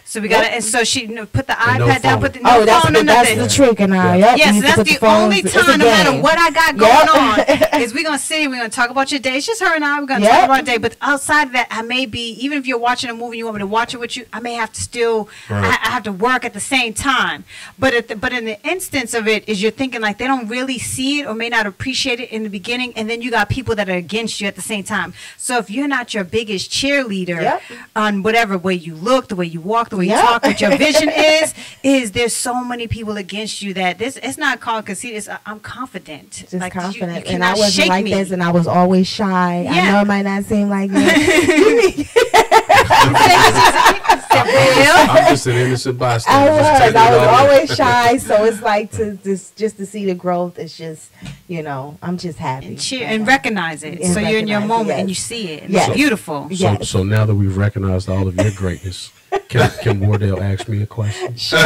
So we got to, and so she put the iPad down, put the phone on that's the trick now. Yes, that's the only time, no matter what I got going on, is we're going to sit here, we're going to talk about your day. It's just her and I, we're going to talk about our day. But outside of that, I may be, even if you're watching a movie, you want me to watch it with you, I may have to still, I have to work at the same time. But in the instance of it, is you're thinking like they don't really see it or may not appreciate it in the beginning, and then you got people that are against you at the same time. So if you're not your biggest cheerleader on whatever way you look, the way you walk, the way you talk, what your vision is there's so many people against you that this, it's not called conceit, it's I'm confident. Just like, confident. you and I wasn't like this, and I was always shy. I know it might not seem like that. I'm just an innocent bystander. I was always shy, so it's like just to see the growth. It's just, you know, I'm just happy and cheer and recognize it. So you're in your moment and you see it. And it's beautiful. So now that we've recognized all of your greatness, can Wardelll ask me a question? Sure. we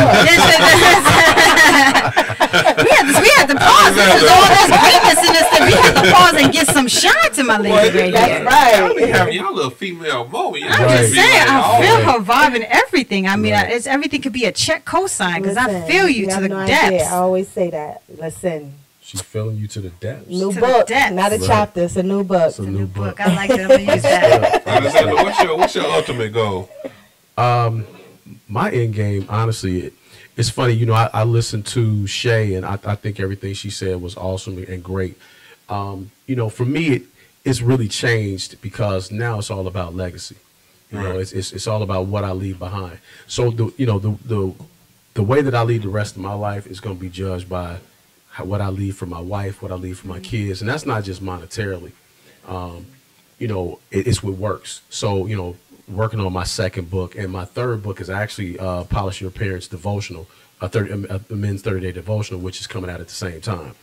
had to pause. This is all this greatness in this. We had to pause and get some shine to my lady right here. That's right. Having y'all little female moment. I'm just saying, I feel her vibe and everything. I mean, it's everything could be a check cosign because I feel you to the depths. I always say that. Listen. She's feeling you to the depths. New book, not a chapter. It's a new book. It's a new book. I like that. I'm gonna use that. What's your ultimate goal? My end game, honestly, it's funny. You know, I listened to Shay, and I think everything she said was awesome and great. You know, for me, it's really changed because now it's all about legacy. You know, it's all about what I leave behind. So the way that I lead the rest of my life is going to be judged by what I leave for my wife, what I leave for my kids, and that's not just monetarily. You know, it's what works. So, you know, working on my second book, and my third book is actually Polish Your Parents devotional, a men's 30-day devotional, which is coming out at the same time.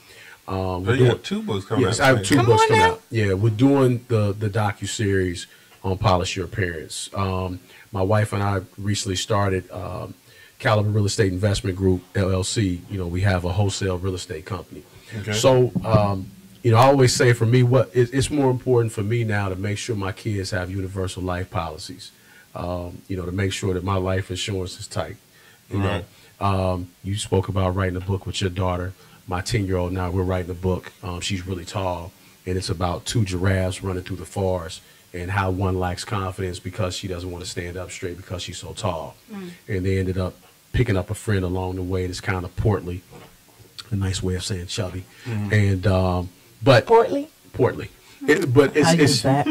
You have 2 books coming out. Yes, I have 2 books coming out. Yeah, we're doing the docu-series on Polish Your Parents. My wife and I recently started Caliber Real Estate Investment Group, LLC. You know, we have a wholesale real estate company. Okay. So, you know, I always say for me, it's more important for me now to make sure my kids have universal life policies. You know, to make sure that my life insurance is tight. You know, you spoke about writing a book with your daughter. My 10-year-old now, we're writing a book. She's really tall, and it's about 2 giraffes running through the forest and how one lacks confidence because she doesn't want to stand up straight because she's so tall. And they ended up picking up a friend along the way that's kind of portly, a nice way of saying chubby. And but portly. But it's that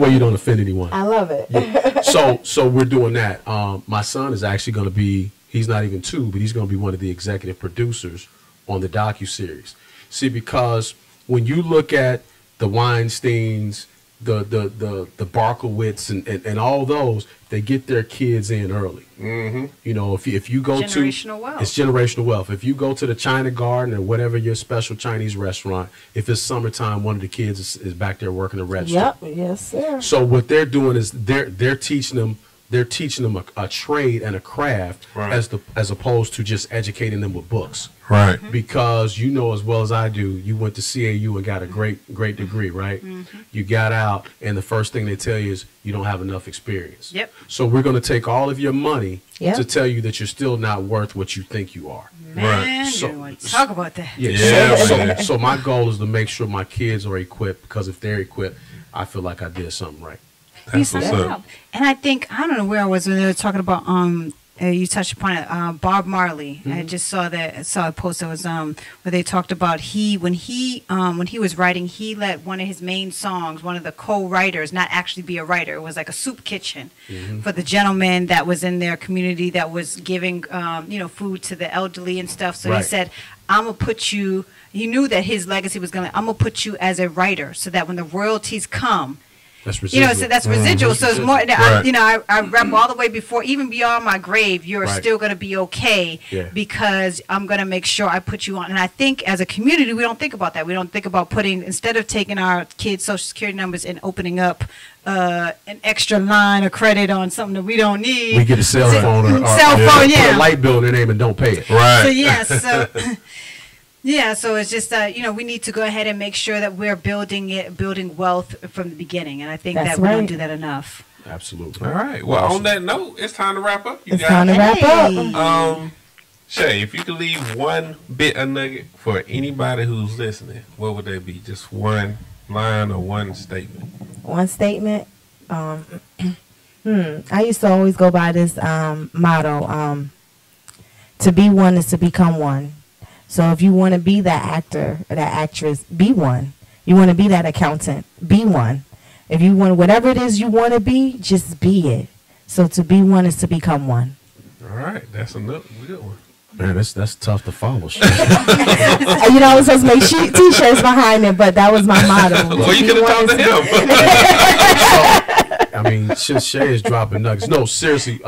way you don't offend anyone. I love it. Yeah. So we're doing that. My son is actually going to be, he's not even 2, but he's going to be one of the executive producers on the docu-series. See, because when you look at the Weinsteins, the Barkowitz, and all those, they get their kids in early. You know, if you go generational wealth. It's generational wealth. If you go to the China Garden or whatever your special Chinese restaurant, if it's summertime, one of the kids is back there working the register. Yep, yes, sir. So what they're doing is they're teaching them. They're teaching them a trade and a craft as opposed to just educating them with books. Right. Because you know as well as I do, you went to CAU and got a great degree, right? You got out, and the first thing they tell you is you don't have enough experience. Yep. So we're going to take all of your money to tell you that you're still not worth what you think you are. Man, so, talk about that. Yeah. So my goal is to make sure my kids are equipped, because if they're equipped, I feel like I did something right. You That's signed what's up. up. And I think, I don't know where I was when they were talking about, you touched upon it, Bob Marley. I just saw a post that was where they talked about when he was writing, he let one of his main songs, one of the co-writers, not actually be a writer. It was like a soup kitchen for the gentleman that was in their community that was giving food to the elderly and stuff. So he said, I'm gonna put you. He knew that his legacy was I'm gonna put you as a writer, so that when the royalties come. That's residual. So that's residual. So it's more, I rap all the way before, even beyond my grave, you're still going to be okay because I'm going to make sure I put you on. And I think as a community, we don't think about that. We don't think about instead of taking our kids' social security numbers and opening up an extra line of credit on something that we don't need. We get a cell phone or put a light bill in their name and don't pay it. Right. So, yeah, so it's just we need to go ahead and make sure that we're building wealth from the beginning, and I think that we don't do that enough. Absolutely. All right. Well, on that note, it's time to wrap up. It's time to wrap up. Shay, if you could leave one bit of nugget for anybody who's listening, what would they be? Just one line or one statement? One statement. I used to always go by this motto: to be one is to become one. So if you want to be that actor or that actress, be one. You want to be that accountant, be one. If you want whatever it is you want to be, just be it. So to be one is to become one. All right, that's another good one. Man, that's tough to follow. I was supposed to make T-shirts behind it, but that was my motto. Well, you could have talked to him. I mean, Shay is dropping nuggets. No, seriously.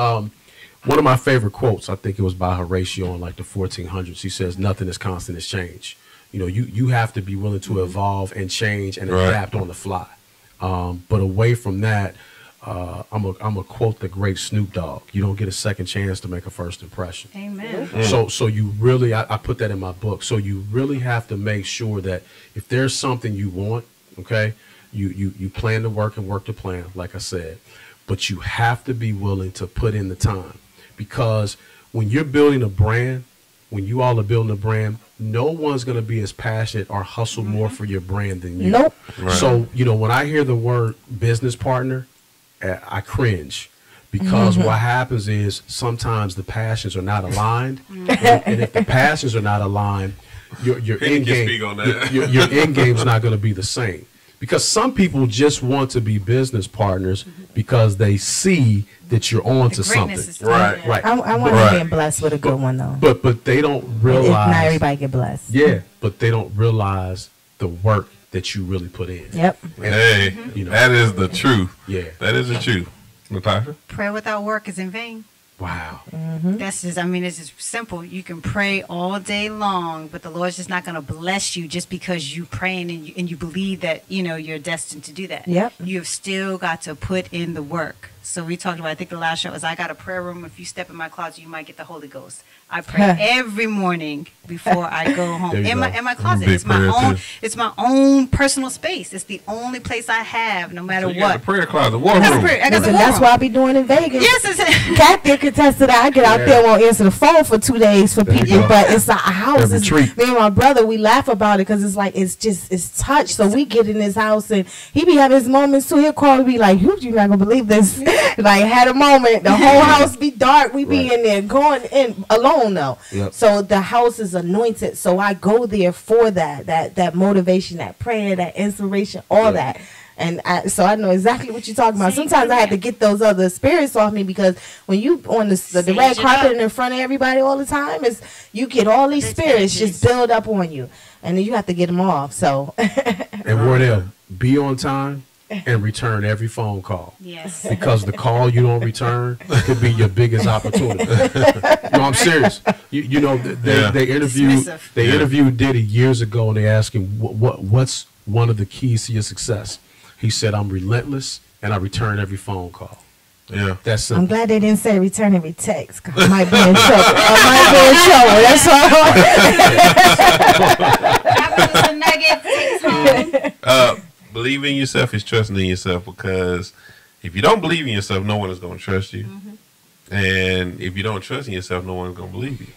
One of my favorite quotes, I think it was by Horatio in like the 1400s. He says, "Nothing is constant as change." You have to be willing to evolve and change and adapt on the fly. But away from that, I'm a quote the great Snoop Dogg. You don't get a second chance to make a first impression. Amen. So you really, I put that in my book. So you really have to make sure that if there's something you want, okay, you plan to work and work to plan, like I said, but you have to be willing to put in the time. Because when you're building a brand, when you all are building a brand, no one's going to be as passionate or hustle more for your brand than you. Nope. Right. So, when I hear the word business partner, I cringe. Because what happens is sometimes the passions are not aligned. And if the passions are not aligned, your end game, your end game is not going to be the same. Because some people just want to be business partners because they see that you're on to something. Right. I want to get blessed with a good one, though. But they don't realize. If not everybody get blessed. Yeah, but they don't realize the work that you really put in. Yep. Hey, that is the truth. Yeah. That is the truth. Natasha? Prayer without work is in vain. Wow. That's just, it's just simple. You can pray all day long, but the Lord's just not going to bless you just because you praying and you believe that, you're destined to do that. Yep. You've still got to put in the work. So we talked about, I think the last show was, I got a prayer room. If you step in my closet, you might get the Holy Ghost. I pray every morning before I go home in my closet. It's my own personal space. It's the only place I have, no matter So you what. got the prayer closet, war room. I got the war That's room. what I be doing in Vegas. Yes, Kathy could attest to that. I get out there, won't answer the phone for 2 days for people, but it's a house. Me and my brother, we laugh about it because it's like it's touched. So we get in his house and he be having his moments too. He'll call and be like, "You're not gonna believe this." Like had a moment, the whole house be dark. We be in there going in alone though. Yep. So the house is anointed. So I go there for that motivation, that prayer, that inspiration, all that. And so I know exactly what you're talking about. Sometimes I had to get those other spirits off me because when you on the red carpet and in front of everybody all the time, you get all these spirits just build up on you, and then you have to get them off. So. And Wardelll, be on time and return every phone call. Yes. Because the call you don't return could be your biggest opportunity. No, I'm serious. They interviewed Diddy years ago and they asked him what's one of the keys to your success. He said, "I'm relentless and I return every phone call." Yeah, that's simple. I'm glad they didn't say return every text. 'Cause I might be in trouble. That's all. Believe in yourself is trusting in yourself, because if you don't believe in yourself, no one is going to trust you. And if you don't trust in yourself, no one's going to believe you.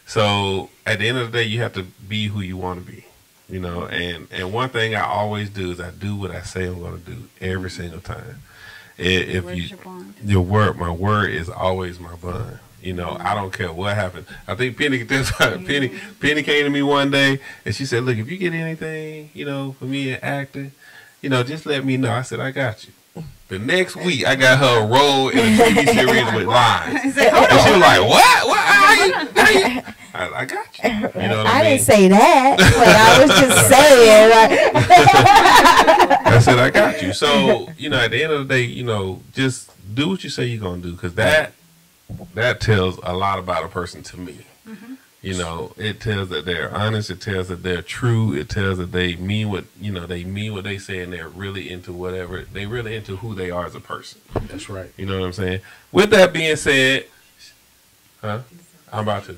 So at the end of the day, you have to be who you want to be. And one thing I always do is I do what I say I'm going to do every single time. If your word, my word is always my bond. You know, I don't care what happened. I think Penny came to me one day and she said, "Look, if you get anything, you know, for me in acting, you know, just let me know." I said, "I got you." The next week, I got her a role in a TV series with lines. And she was like, "What? What? How you? I got you." You know what I mean? Didn't say that, but I was just saying. I said, "I got you." So, you know, at the end of the day, you know, just do what you say you're going to do, because that tells a lot about a person to me. You know, it tells that they're honest. It tells that they're true. It tells that they mean what, you know, they mean what they say, and they're really into whatever. They really into who they are as a person. That's right. You know what I'm saying? With that being said, I'm about to.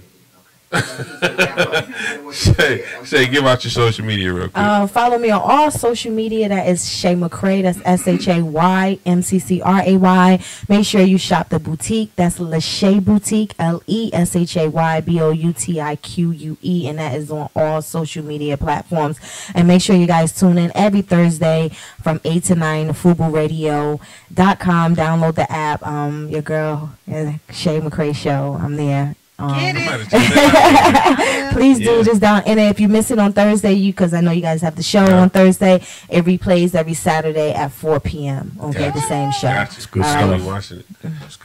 Shay, give out your social media real quick. Follow me on all social media. That is Shay McCray. That's ShaymCCray. Make sure you shop the boutique. That's Leshay Boutique, LeShayboutique, and that is on all social media platforms. And make sure you guys tune in every Thursday from 8 to 9 FuboRadio.com. Download the app. Your girl, Shay McCray Show. I'm there. Please do just down. And if you miss it on Thursday, because I know you guys have the show on Thursday, it replays every Saturday at 4 p.m. Okay, the same show. It's good stuff. Watching it.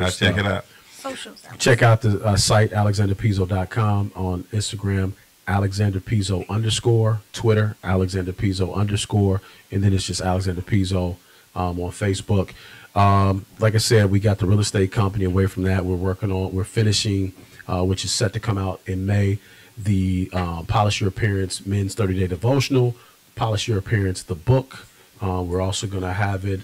I'll check it out. Socials. Check out the site AlexanderPezo.com, on Instagram AlexanderPezo_, Twitter AlexanderPezo_, and then it's just Alexander Pezo on Facebook. Like I said, we got the real estate company. Away from that, we're finishing, which is set to come out in May, the Polish Your Appearance Men's 30-Day Devotional, Polish Your Appearance, the book. We're also going to have it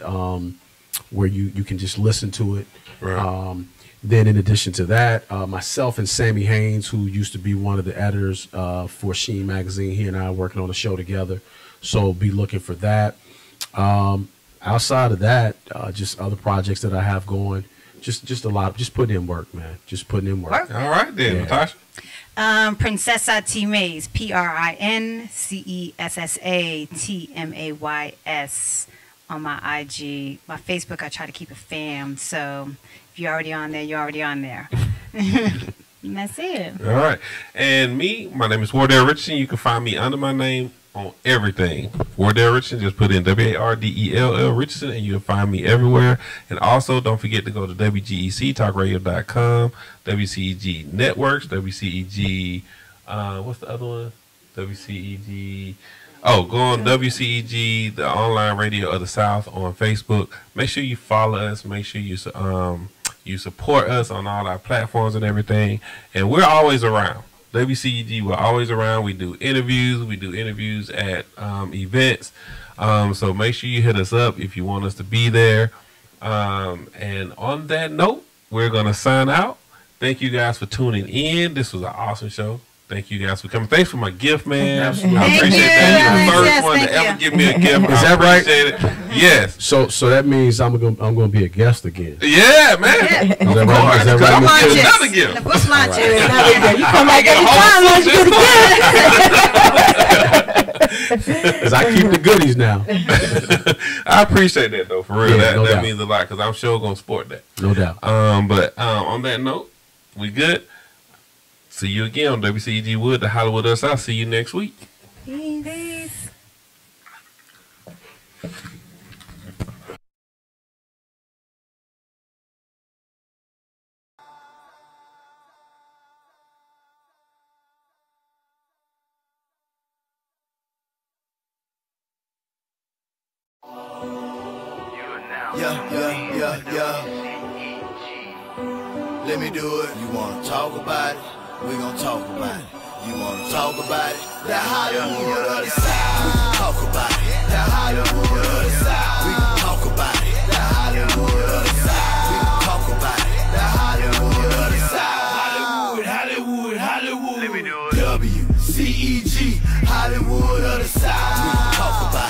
where you can just listen to it. Right. Then in addition to that, myself and Sammy Haynes, who used to be one of the editors for Sheen Magazine, he and I are working on a show together. So be looking for that. Outside of that, just other projects that I have going. Just a lot. Just putting in work, man. Just putting in work. All right, then, Yeah. Natasha. Princessa T Mays, PrincessaTmays on my IG. My Facebook, I try to keep it fam. So if you're already on there, you're already on there. And that's it. All right. And my name is Wardelll Richardson. You can find me under my name on everything. Wardelll Richardson, just put in WARDELL Richardson and you'll find me everywhere. And also don't forget to go to WGECTalkradio.com, WCEG Networks, WCEG, what's the other one? WCEG. Oh, go on WCEG, the online radio of the South, on Facebook. Make sure you follow us. Make sure you support us on all our platforms and everything. And we're always around. WCEG, we're always around. We do interviews. We do interviews at events. So make sure you hit us up if you want us to be there. And on that note, we're going to sign out. Thank you guys for tuning in. This was an awesome show. Thank you guys for coming. Thanks for my gift, man. Absolutely. I appreciate that. You're the first one to ever give me a gift. Is that right? It. Yes. So that means I'm gonna be a guest again. Yeah, man. Yeah. Is that right? Is that Because I'm right? going to get another The gift. book launches. You come back every time once you get a gift. Because I keep the goodies now. I appreciate that, though, for real. Yeah, no that doubt. means a lot, because I'm sure going to support that. No doubt. But on that note, we good. See you again on WCEGWOOD, the Hollywood Us. I'll see you next week. Peace. Yeah. Let me do it. You wanna talk about it? We gon' talk about it. You wanna talk about it? The Hollywood of the South. We gon' talk about it. The Hollywood of the South. We gon' talk about it. The Hollywood of the South. We gon' talk about it. The Hollywood of the South. Hollywood. Let me do it. WCEG, Hollywood of the South. We gon' talk about it.